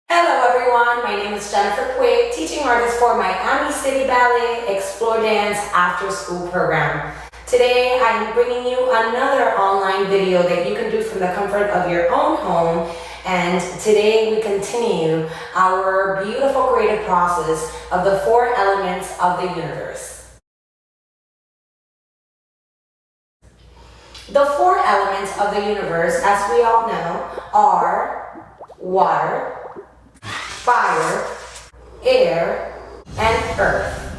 Hello everyone, my name is Puig, teaching artist for Miami City Ballet Explore Dance After School program. Today I am bringing you another online video that you can do from the comfort of your own home, and today we continue our beautiful creative process of the 4 elements of the universe. The 4 elements of the universe, as we all know, are water, fire, air, and earth.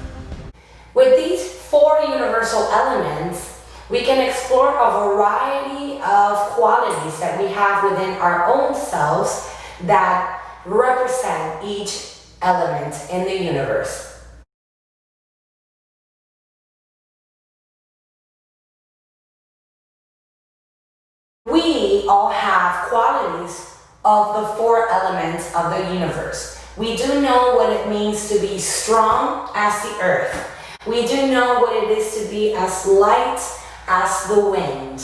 With these 4 universal elements, we can explore a variety of qualities that we have within our own selves that represent each element in the universe. We all have qualities of the 4 elements of the universe. We do know what it means to be strong as the earth. We do know what it is to be as light as the wind.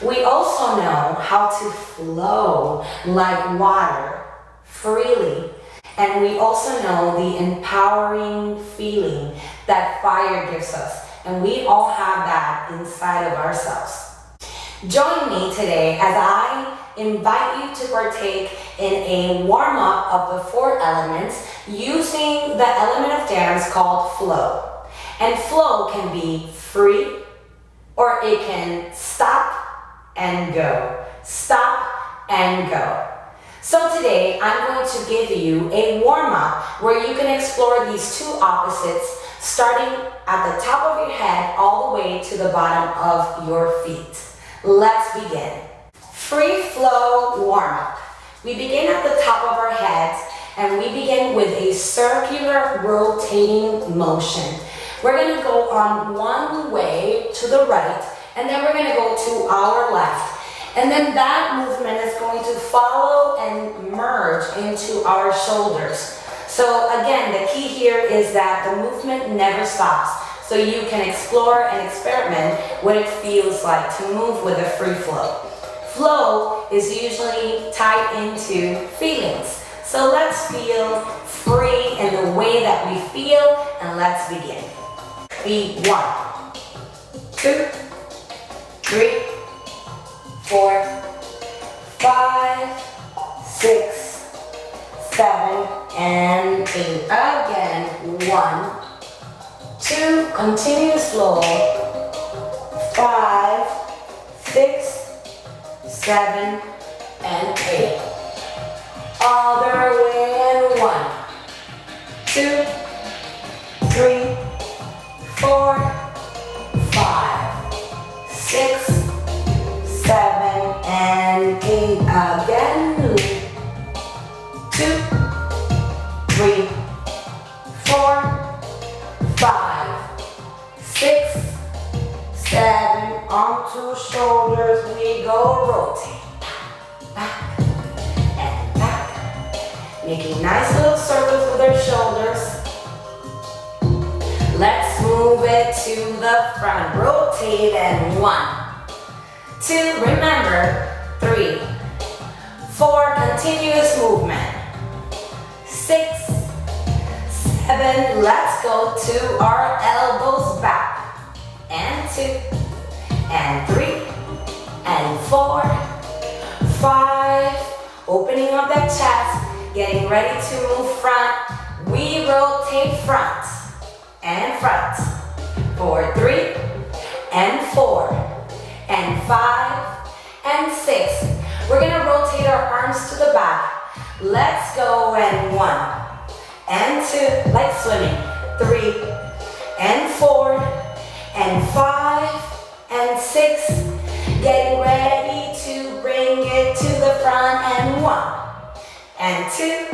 We also know how to flow like water freely. And we also know the empowering feeling that fire gives us. And we all have that inside of ourselves. Join me today as I invite you to partake in a warm-up of the 4 elements using the element of dance called flow. And flow can be free, or it can stop and go. Stop and go. So today I'm going to give you a warm-up where you can explore these 2 opposites, starting at the top of your head all the way to the bottom of your feet. Let's begin. Free flow warm-up. We begin at the top of our heads and we begin with a circular rotating motion. We're going to go on one way to the right, and then we're going to go to our left. And then that movement is going to follow and merge into our shoulders. So again, the key here is that the movement never stops. So you can explore and experiment what it feels like to move with a free flow. Flow is usually tied into feelings. So let's feel free in the way that we feel, and let's begin. 1, 2, 3, 4, 5, 6, 7, and 8. Again, 1, 2, continue slow. 5, 6, 7, and 8. Other way, and 1, 2, 3, 4, 5, 6, 7, and 8. Again, 2, 3, 4, 5, 6, 7, onto shoulders we go, rotate, back and back, making nice little circles with our shoulders. Let's move it to the front, rotate, and 1, 2, remember, 3, 4, continuous movement, 6, 7, let's go to our elbows back, and 2, and 3, and 4, 5, opening up that chest, getting ready to move front. We rotate front and front for 3, and 4, and 5, and 6. We're gonna rotate our arms to the back. Let's go, and 1, and 2, like swimming, 3, and 4, and 5, and 6, getting ready to bring it to the front, and 1, and 2,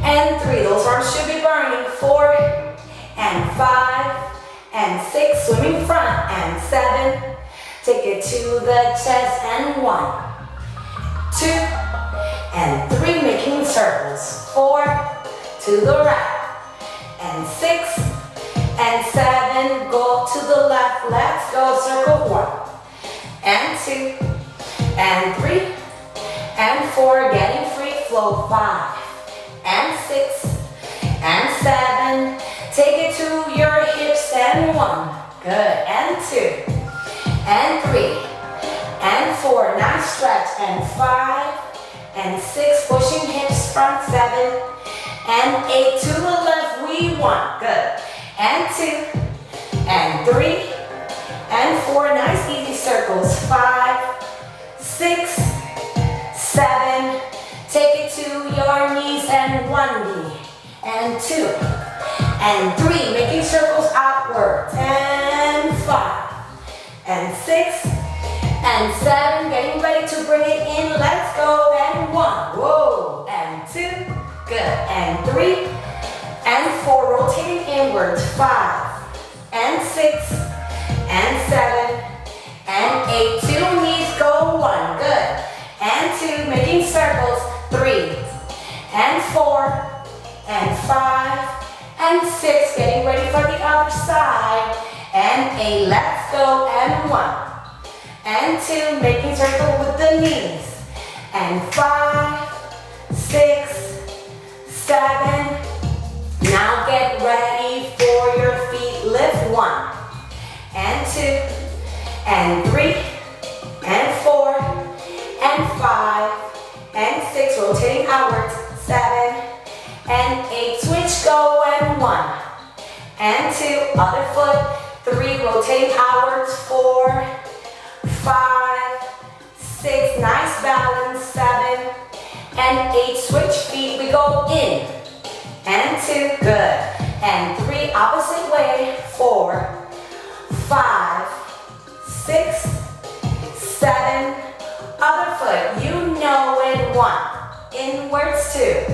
and 3, those arms should be burning, 4, and 5, and 6, swimming front, and 7, take it to the chest, and 1, 2, and 3, making circles, 4, to the right, and 6, and 7, go to the left, let's go, circle 1, and 2, and 3, and 4, getting free flow, 5, and 6, and 7. Take it to your hips, and 1. Good, and 2, and 3, and 4. Nice stretch, and 5, and 6. Pushing hips front, 7, and 8. To the left, we 1. Good, and 2, and 3, and 4. Nice easy circles, 5, 6, 7. Take it to your knees, and 1 knee, and 2, and 3. Making circles outward, and 5, and 6, and 7. Getting ready to bring it in. Let's go, and 1. Whoa, and 2. Good, and 3, and 4. Rotating inwards, 5, and 6, and 7, and 8. 2 knees, go 1. Good, and 2. Making circles, 3, and 4, and 5, and 6. Getting ready for the other side, and 8. Let's go, and 1, and 2. Making circle with the knees, and 5, 6, 7. Now get ready for your feet. Lift 1, and 2, and 3, and 4, and 5, and 6. Rotating outwards, 7, and 8. Switch, go, and 1, and 2. Other foot, 3. Rotating outwards, 4, 5, 6. Nice balance, 7, and 8. Switch feet, we go in, and 2. Good, and 3. Opposite way, 4, 5, 6, 7. Other foot, you know it, 1. Inwards, 2,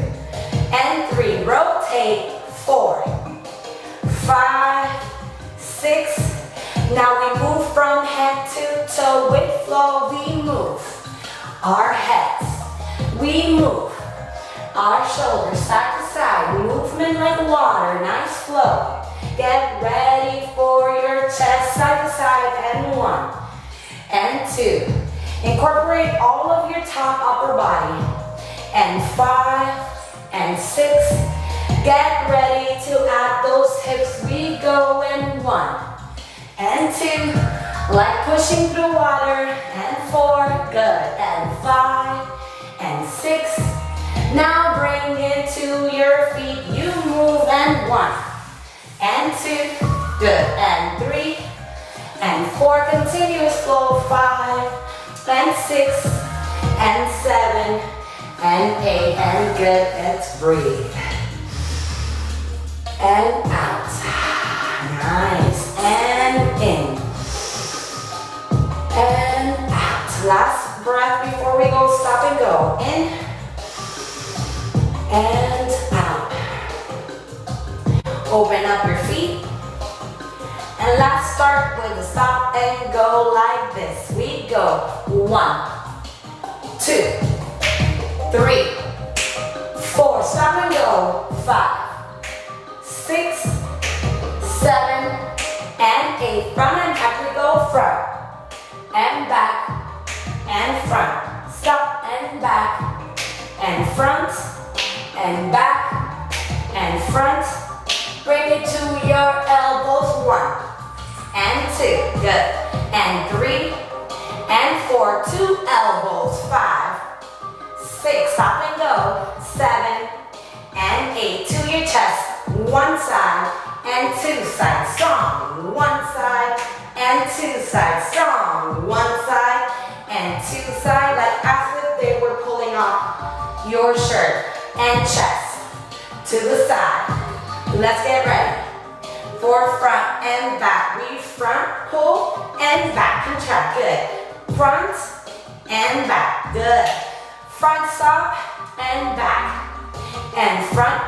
and 3. Rotate, 4, 5, 6. Now we move from head to toe with flow. We move our heads. We move our shoulders side to side. Movement like water, nice flow. Get ready for your chest side to side, and 1, and 2. Incorporate all of your top upper body, and 5, and 6. Get ready to add those hips. We go in 1, and 2. Like pushing through water, and 4. Good, and 5, and 6. Now bring it to your feet. You move, and 1, and 2. Good, and 3, and 4. Continuous flow, 5, and 6, and 7, and 8, and good. Let's breathe. And out. Nice. And in. And out. Last breath before we go. Stop and go. In. And out. Open up your feet. And let's start with the stop and go like this. We go 1, 2, 3, 4. Stop and go. 5, 6, 7, and 8. Front and back. We go front and back and front. Stop and back and front and back and front. Bring it to your elbows. 1, and 2. Good. And 3, and 4. 2 elbows. 5, 6. Stop and go. 7, and 8. To your chest. 1 side and 2 sides. Strong. 1 side and 2 sides. Strong. 1 side and 2 sides. Like as if they were pulling off your shirt. And chest to the side. Let's get ready for front and back. We front, pull, and back. Contract. Good. Front and back. Good. Front stop and back. And front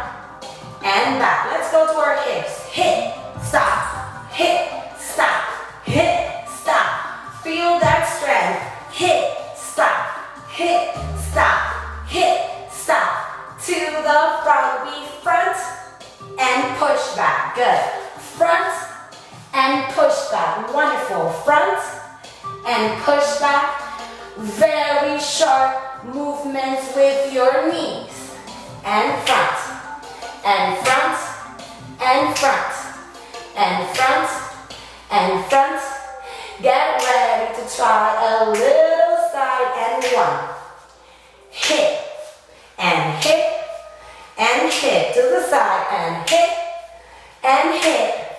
and back. Let's go to our hips. Hit, stop, hit, stop, hit, stop. Feel that strength. Hit, stop, hit, stop, hit, stop. To the front. We front and push back. Good. Front and push back. Wonderful. Front and push back. Very sharp movements with your knees. And front. and front, and front, and front, and front. Get ready to try a little side and one. Hit, and hit, and hit to the side, and hit, and hit,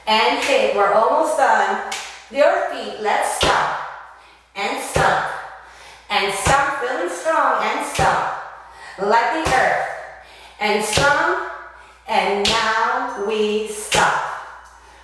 and hit. We're almost done. Your feet, let's stop, and stomp, and stomp, feeling strong, and stomp, like the earth, and stomp, and now we stop.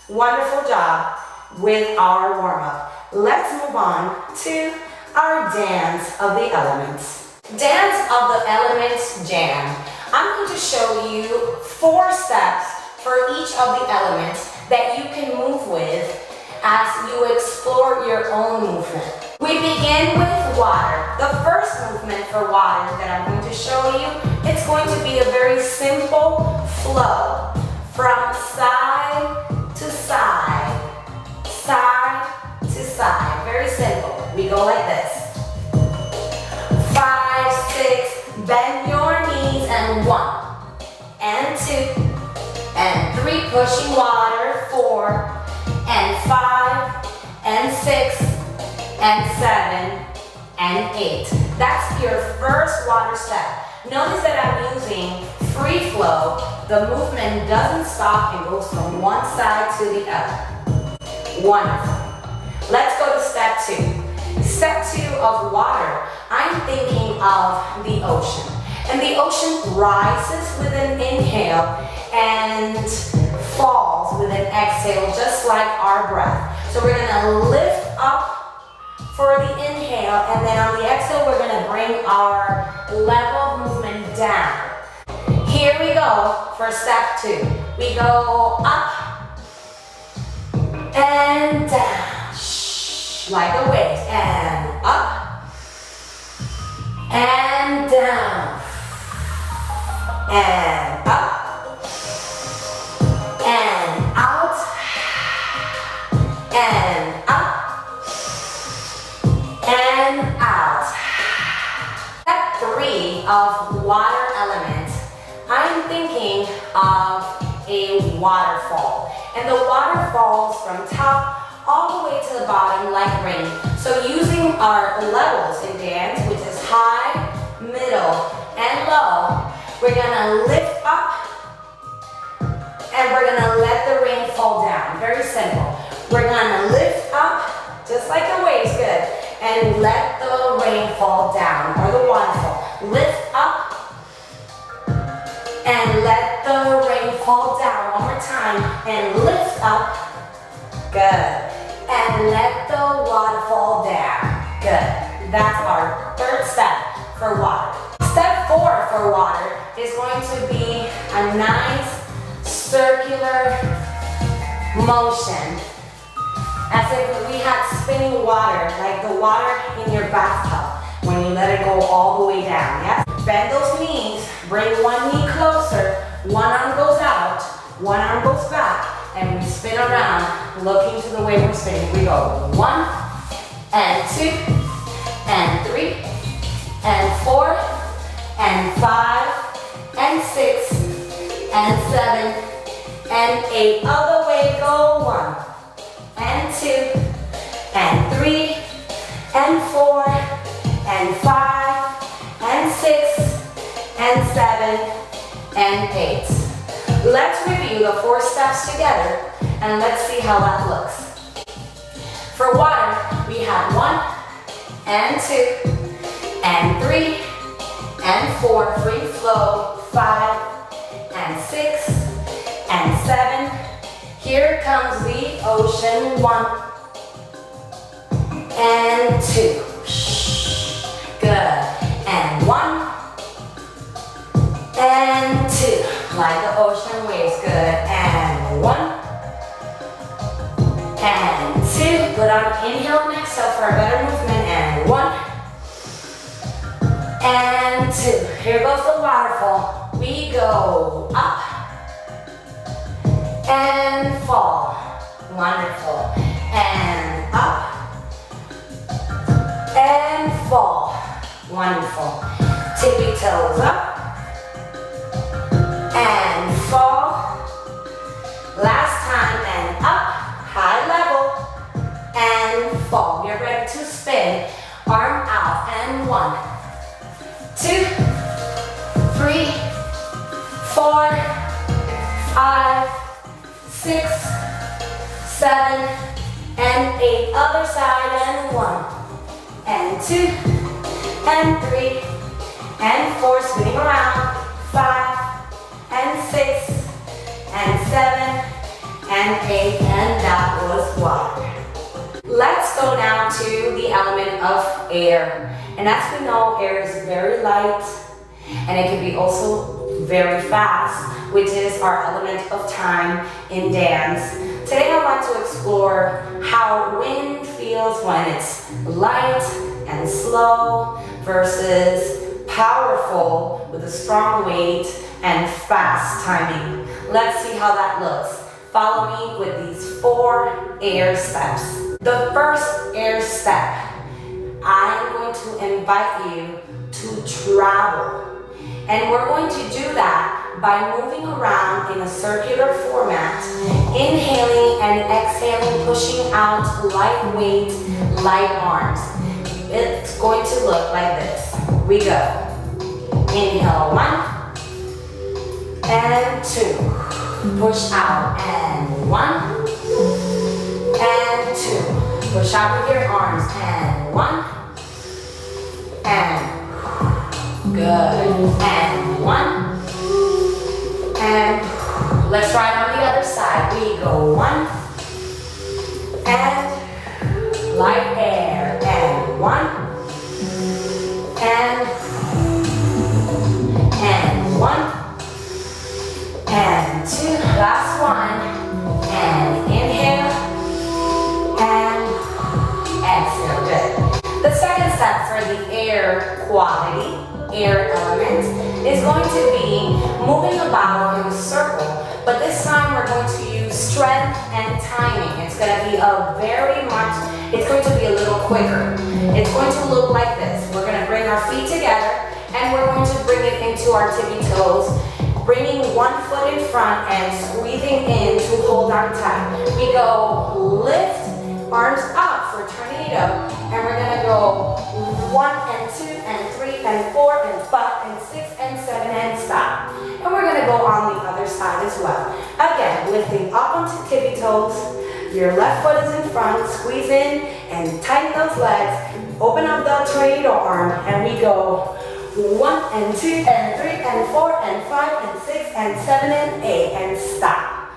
Wonderful job with our warm-up. Let's move on to our dance of the elements. Dance of the elements jam. I'm going to show you 4 steps for each of the elements that you can move with as you explore your own movement. We begin with water. The first movement for water that I'm going to show you, it's going to be a very simple flow from side to side, side to side. Very simple. We go like this. 5, 6, bend your knees, and 1, and 2, and 3, pushing water, 4, and 5, and 6, and 7, and 8. That's your first water step. Notice that I'm using free flow. The movement doesn't stop and goes from one side to the other. Wonderful. Let's go to step 2. Step 2 of water, I'm thinking of the ocean. And the ocean rises with an inhale and falls with an exhale, just like our breath. So we're gonna lift up for the inhale, and then on the exhale, we're gonna bring our level of movement down. Here we go for step 2. We go up and down, like a wave, and up and down, and up and out, and up and out. Step 3 of water element, I'm thinking of a waterfall. And the water falls from top all the way to the bottom like rain. So using our levels in dance, which is high, middle, and low, we're gonna lift up and we're gonna let the rain fall down. Very simple. We're gonna lift up, just like the waves, good, and let the rain fall down, or the waterfall. Lift up and let the rain fall down. One more time, and lift up, good, and let the water fall down, good. That's our third step for water. Step 4 for water is going to be a nice circular motion, as if we had spinning water, like the water in your bathtub when you let it go all the way down, yes? Bend those knees, bring one knee closer, one arm goes out, one arm goes back, and we spin around, looking to the way we're spinning. We go 1, and 2, and 3, and 4, and 5, and 6, and 7, and 8. Other way, go 1, and 2, and 3, and 4, and 5, and 6, and 7, and 8. Let's review the 4 steps together, and let's see how that looks. For water, we have 1, and 2, and 3, and 4, free flow, 5, and 6, and 7. Here comes the ocean, 1, and 2, good, and 1, and 2, like the ocean waves, good, and 1, and 2, good on inhale and exhale for a better movement, and 1, and 2, here goes the waterfall, we go up, and fall, wonderful, and up, and fall, wonderful, tippy toes up, and 2, 3, 4, 5, 6, 7, and 8. Other side, and 1, and 2, and 3, and 4. Spinning around. 5, and 6, and 7, and 8, and that was water. Let's go now to the element of air. And as we know, air is very light, and it can be also very fast, which is our element of time in dance. Today I want to explore how wind feels when it's light and slow versus powerful with a strong weight and fast timing. Let's see how that looks. Follow me with these 4 air steps. The first air step, I'm going to invite you to travel. And we're going to do that by moving around in a circular format, inhaling and exhaling, pushing out lightweight, light arms. It's going to look like this. We go. Inhale, 1 and 2. Push out, and 1 and 2. Push out with your arms, and 1 and good, and 1 and let's try it on the other side. We go 1 and light air, and 1 and 1 and 2. Last one, and inhale and exhale. Good. The second step for the air quality, air element, is going to be moving about in a circle, but this time we're going to use strength and timing. It's going to be it's going to be a little quicker. It's going to look like this. We're going to bring our feet together, and we're going to bring it into our tippy toes, bringing one foot in front and squeezing in to hold our tight. We go lift, arms up for tornado, and we're gonna go 1 and 2 and 3 and 4 and 5 and 6 and 7 and stop. And we're gonna go on the other side as well. Again, lifting up onto tippy toes, your left foot is in front, squeeze in and tighten those legs, open up the tornado arm, and we go 1 and 2 and 3 and 4 and 5 and 6 and 7 and 8 and stop.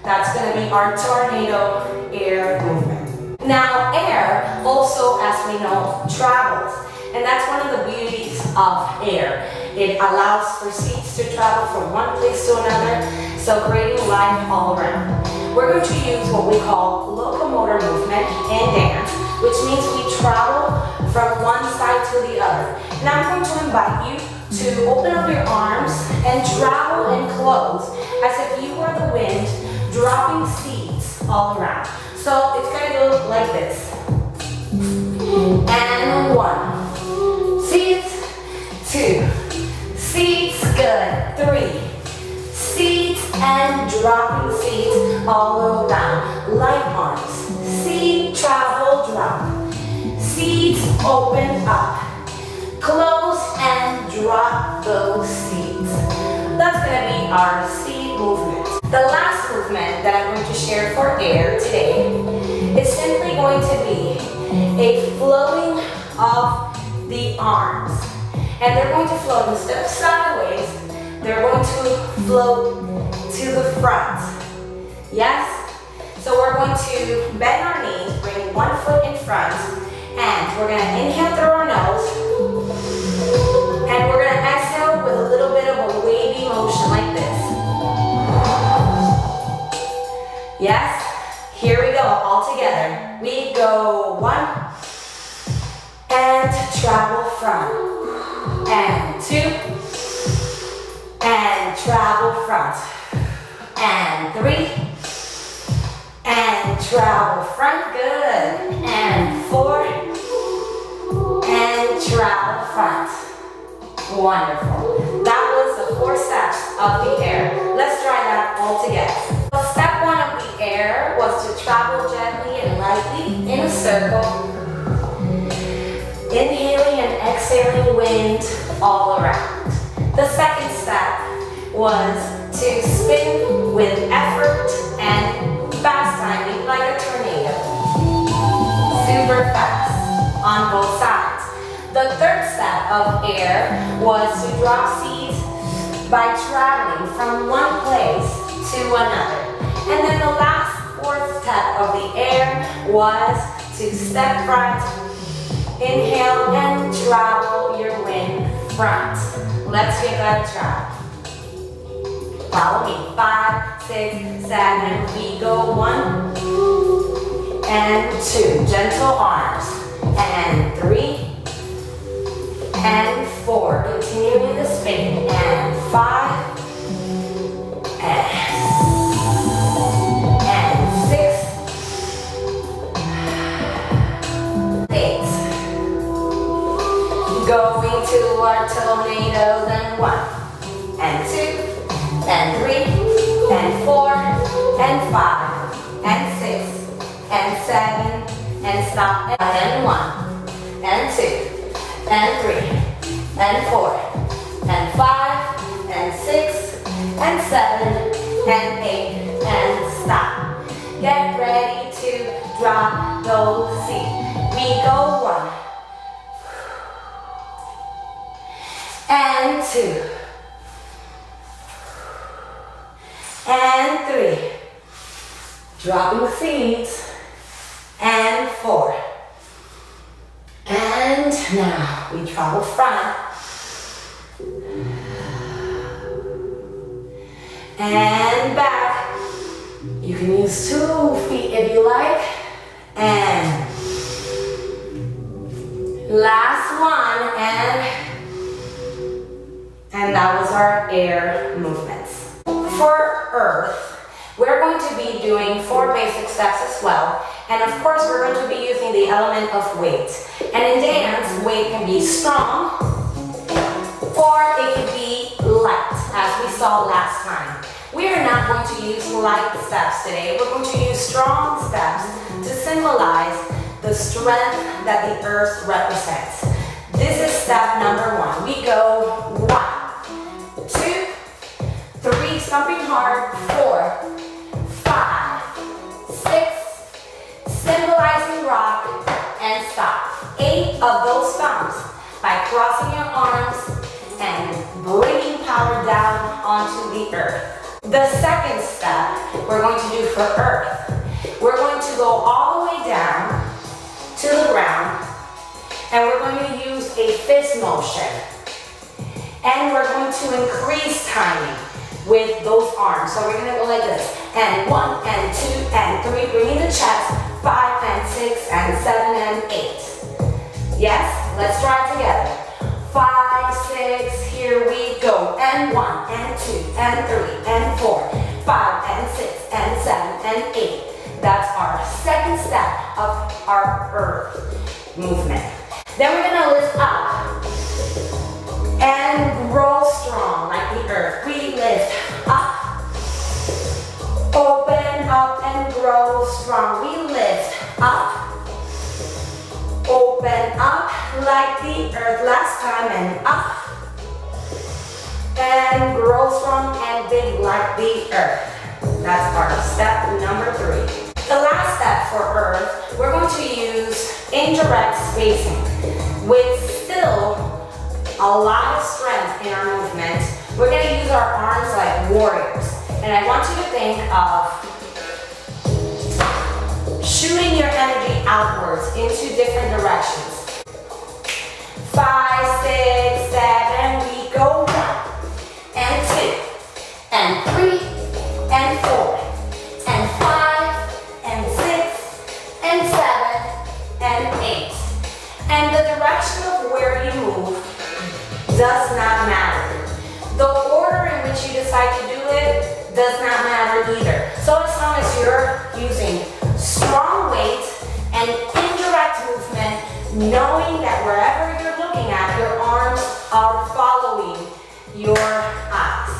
That's going to be our tornado air movement. Now air also, as we know, travels, and that's one of the beauties of air. It allows for seats to travel from one place to another, so creating life all around. We're going to use what we call locomotor movement in dance, which means we travel from one side to the other. Now I'm going to invite you to open up your arms and travel and close as if you were the wind, dropping seeds all around. So it's going to go like this. And 1. Seeds. 2. Seeds. Good. 3. Seeds and dropping seeds all around. Light arms. Seed, travel, drop. Seeds, open up. Close and drop those seeds. That's going to be our seed movement. The last movement that I'm going to share for air today is simply going to be a flowing of the arms. And they're going to flow instead of sideways, they're going to float to the front. Yes? So we're going to bend our knees, bring one foot in front, and we're going to inhale through our nose, and we're going to exhale with a little bit of a wavy motion like this. Yes? Here we go, all together. We go 1, and travel front, and 2, and travel front, and 3, and travel front, good, and 4, and travel front. Wonderful. That was the 4 steps of the air. Let's try that all together. So step 1 of the air was to travel gently and lightly in a circle, inhaling and exhaling exhaling wind all around. The second step was to spin with effort and fast timing like a tornado. Super fast on both sides. The third step of air was to drop seeds by traveling from one place to another. And then the last fourth step of the air was to step front, inhale and travel your wind front. Let's give that a try. Follow me. 5, 6, 7, we go 1 and 2. Gentle arms. And 3 and 4. Continuing the spin. And 5 and 6, 8. Going to our tornado, then 1 and 2 and 3 and 4 and 5 and 6 and 7 and stop and 1 and 2 and 3 and 4 and 5 and 6 and 7 and 8 and stop. Get ready to drop those seats. We go 1 and 2 and 3, dropping seeds, and 4. And now we travel front and back. You can use 2 feet if you like. And last one, and that was our air movements. For Earth, we're going to be doing 4 basic steps as well. And of course, we're going to be using the element of weight. And in dance, weight can be strong or it can be light, as we saw last time. We are not going to use light steps today. We're going to use strong steps to symbolize the strength that the Earth represents. This is step number 1. We go 1, 2, 3, stomping hard, 4, 5, 6, symbolizing rock, and stop. 8 of those stomps by crossing your arms and bringing power down onto the earth. The second step we're going to do for Earth, we're going to go all the way down to the ground, and we're going to use a fist motion. And we're going to increase timing with those arms. So we're going to go like this. And 1 and 2 and 3, bringing the chest. 5 and 6 and 7 and 8. Yes, let's try it together. 5, 6, here we go. And 1 and 2 and 3 and 4, 5 and 6 and 7 and 8. That's our second step of our Earth movement. Then we're going to lift up and grow strong like the earth. We lift up, open up and grow strong. We lift up, open up like the earth last time, and up and grow strong and big like the earth. That's our step number 3. The last step for Earth, we're going to use indirect spacing with still a lot of strength in our movement. We're going to use our arms like warriors. And I want you to think of shooting your energy outwards into different directions. 5, 6, 7, we go 1 and 2 and 3 and 4 and 5 and 6 and 7 and 8. And the direction of where you move does not matter. The order in which you decide to do it does not matter either. So as long as you're using strong weight and indirect movement, knowing that wherever you're looking at, your arms are following your eyes.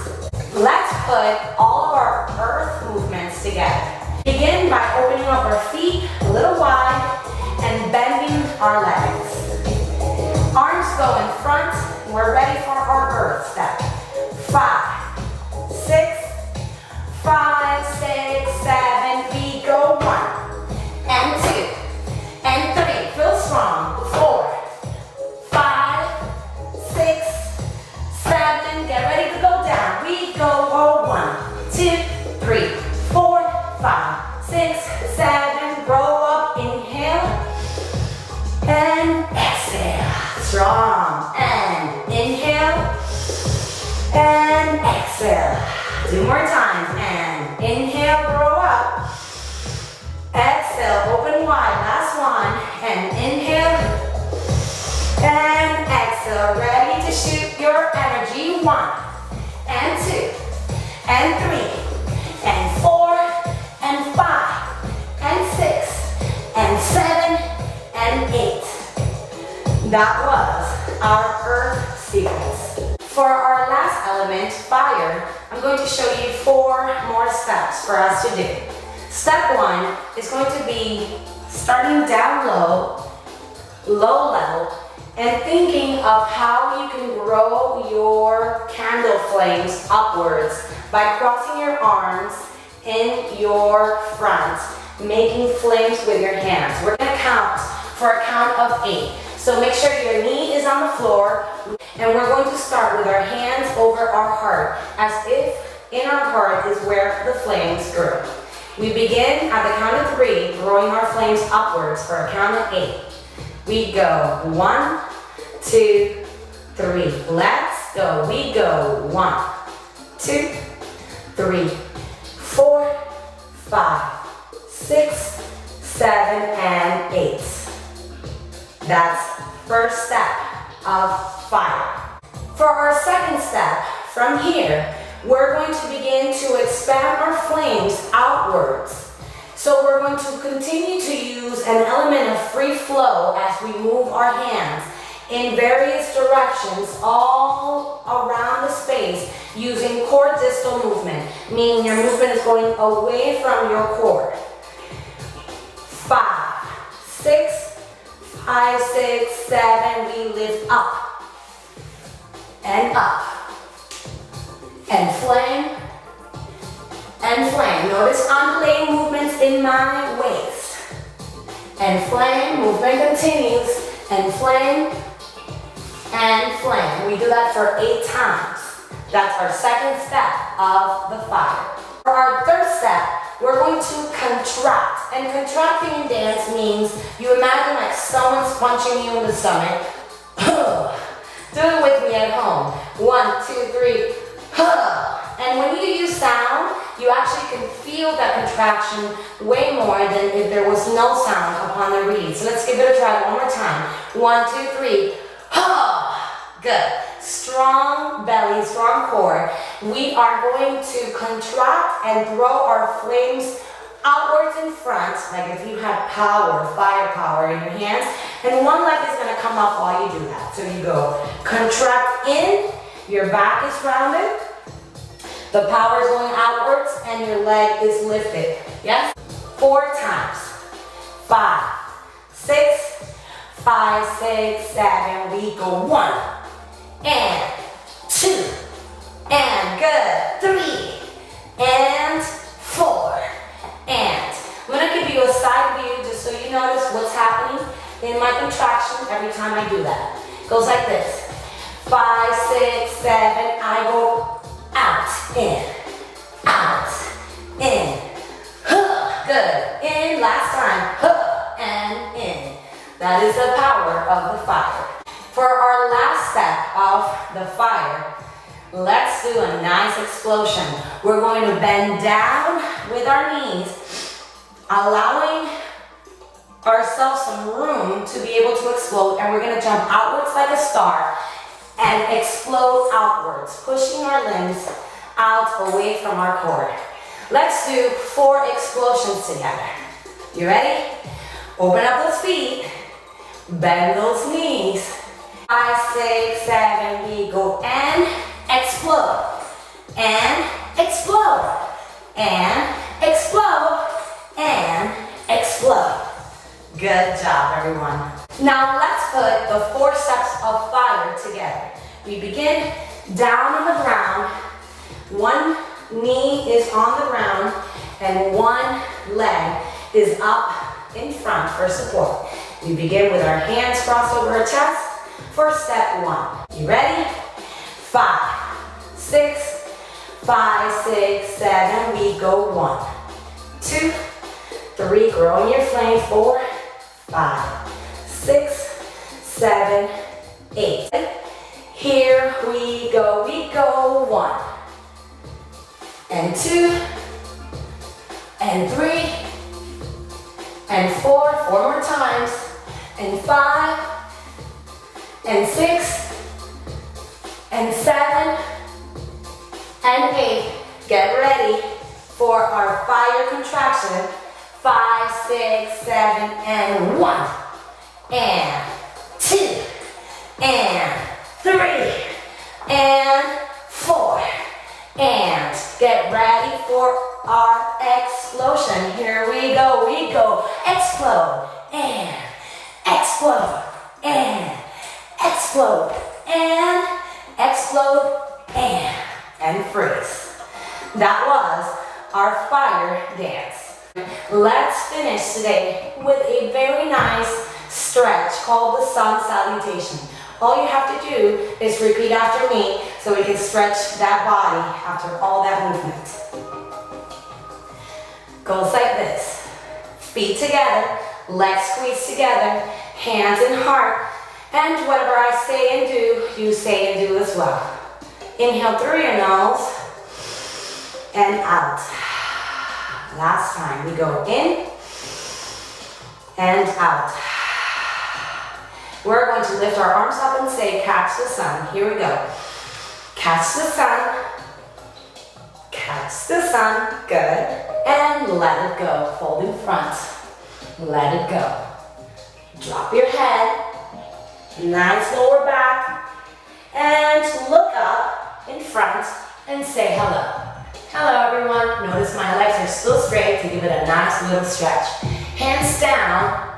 Let's put all of our Earth movements together. Begin by opening up our feet a little wide and bending our legs. Arms go in front. We're ready for our earth step. 5, 6, 5, 6, 7. We go 1 and 2 and 3. Feel strong. 4, 5, 6, 7. Get ready to go down. We go 1, 2, 3, 4, 5, 6, 7. Roll up. Inhale and exhale. Strong. And inhale and exhale. 2 more times. And inhale, roll up. Exhale, open wide. Last one. And inhale and exhale. Ready to shoot your energy. 1 and 2 and 3 and 4 and 5 and 6 and 7 and 8. That was our earth sequence. For our last element, fire, I'm going to show you 4 more steps for us to do. Step 1 is going to be starting down low, low level, and thinking of how you can grow your candle flames upwards by crossing your arms in your front, making flames with your hands. We're going to count for a count of 8. So make sure your knee is on the floor, and we're going to start with our hands over our heart, as if in our heart is where the flames grow. We begin at the count of 3, growing our flames upwards for a count of 8. We go 1, 2, 3. Let's go. We go 1, 2, 3, 4, 5, 6, 7, and 8. That's first step of fire. For our second step, from here, we're going to begin to expand our flames outwards. So we're going to continue to use an element of free flow as we move our hands in various directions all around the space using core distal movement, meaning your movement is going away from your core. 5, 6, 5, 6, 7, we lift up and up and flame and flame. Notice undulating movements in my waist. And flame, movement continues, and flame and flame. We do that for 8 times. That's our second step of the fire. For our third step, we're going to contract. And contracting in dance means you imagine like someone's punching you in the stomach. Do it with me at home. 1, 2, 3. And when you use sound, you actually can feel that contraction way more than if there was no sound upon the release. So let's give it a try one more time. 1, 2, 3. Good. Strong belly, strong core. We are going to contract and throw our flames outwards in front, like if you had power, firepower in your hands, and one leg is going to come up while you do that. So you go contract in, your back is rounded, the power is going outwards, and your leg is lifted. Yes? 4 times. 5, 6, 5, 6, 7. We go 1 and 2 and good. 3 and 4 and I'm going to give you a side view just so you notice what's happening in my contraction every time I do that. It goes like this. 5, 6, 7. I go out, in, good, in, last time, and in. That is the power of the fire. For our last step of the fire, let's do a nice explosion. We're going to bend down with our knees, allowing ourselves some room to be able to explode, and we're going to jump outwards like a star and explode outwards, pushing our limbs out away from our core. Let's do 4 explosions together. You ready? Open up those feet, bend those knees. 5, 6, 7, we go and explode, and explode, and explode, and explode. Good job, everyone. Now let's put the 4 steps of fire together. We begin down on the ground. One knee is on the ground and one leg is up in front for support. We begin with our hands crossed over our chest for step 1. You ready? 5, 6, 5, 6, 7. We go 1, 2, 3. Growing your flame. 4, 5, 6, 7, 8. Here we go. We go 1 and 2 and 3 and 4. 4 more times. And 5 and 6 and 7 and 8. Get ready for our fire contraction. 5, 6, 7, and 1. And 2 and 3 and 4. And get ready for our explosion. Here we go. We go. Explode and explode and explode and explode and freeze. That was our fire dance. Let's finish today with a very nice stretch called the sun salutation. All you have to do is repeat after me so we can stretch that body after all that movement. Goes like this. Feet together, legs squeezed together, hands in heart, and whatever I say and do, you say and do as well. Inhale through your nose and out. Last time, we go in and out. We're going to lift our arms up and say, catch the sun. Here we go. Catch the sun. Catch the sun. Good. And let it go. Fold in front. Let it go. Drop your head. Nice lower back. And look up in front and say hello. Hello everyone. Notice my legs are still straight to give it a nice little stretch. Hands down.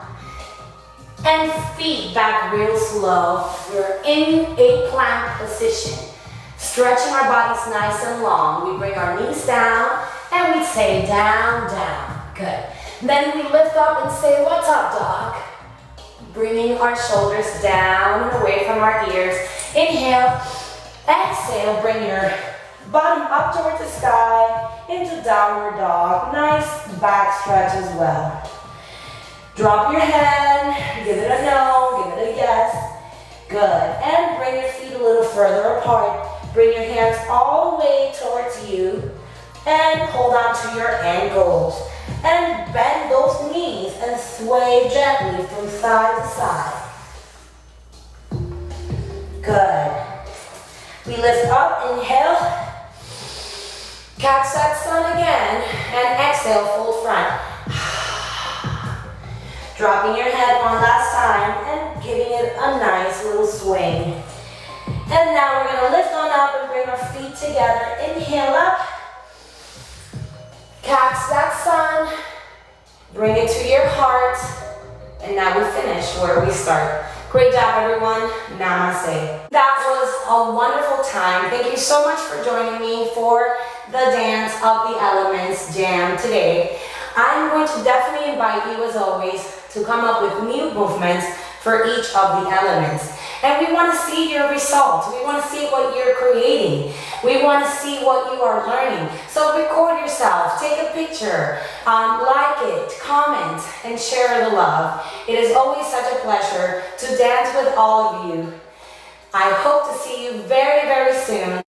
And feet back real slow. We're in a plank position. Stretching our bodies nice and long. We bring our knees down and we say down, down. Good. Then we lift up and say, what's up, dog? Bringing our shoulders down and away from our ears. Inhale. Exhale. Bring your bottom up towards the sky into downward dog. Nice back stretch as well. Drop your head, give it a no, give it a yes. Good. And bring your feet a little further apart. Bring your hands all the way towards you and hold on to your ankles. And bend those knees and sway gently from side to side. Good. We lift up, inhale. Catch that sun again. And exhale, full front. Dropping your head one last time and giving it a nice little swing. And now we're going to lift on up and bring our feet together. Inhale up. Catch that sun. Bring it to your heart. And now we finish where we start. Great job, everyone. Namaste. That was a wonderful time. Thank you so much for joining me for the Dance of the Elements Jam today. I'm going to definitely invite you, as always, to come up with new movements for each of the elements. And we want to see your results. We want to see what you're creating. We want to see what you are learning. So record yourself, take a picture, like it, comment, and share the love. It is always such a pleasure to dance with all of you. I hope to see you very, very soon